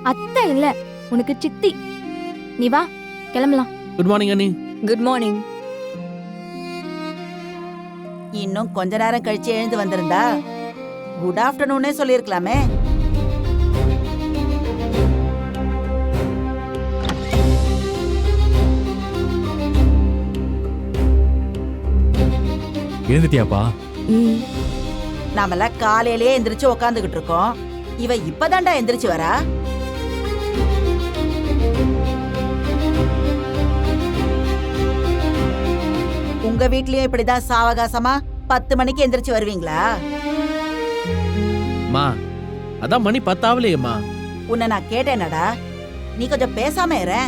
அத்தை இல்ல, உனக்கு சித்தி. நீ வா, கிளம்பலாம். குட் மார்னிங் அண்ணி. Good morning. இன்னும் கொஞ்ச நேரம் கழிச்சு எழுந்து வந்திருந்தா குட் ஆஃப்டர்நூனே சொல்லிருக்கலாமே. எழுந்துட்டியாப்பா? நாமெல்லாம் காலையிலேயே எந்திரிச்சு உக்காந்துகிட்டு இருக்கோம். இவ இப்பதான்டா எந்திரிச்சு வரா. உங்க வீட்லயும் இப்படிதான் சாவகாசமா 10 மணிக்கு எந்திரிச்சு வருவீங்களா? மா அதான் மணி 10 ஆவலையேம்மா. உன்னை நான் கேட்டேனடா, நீ கொஞ்சம் பேசாம இரு.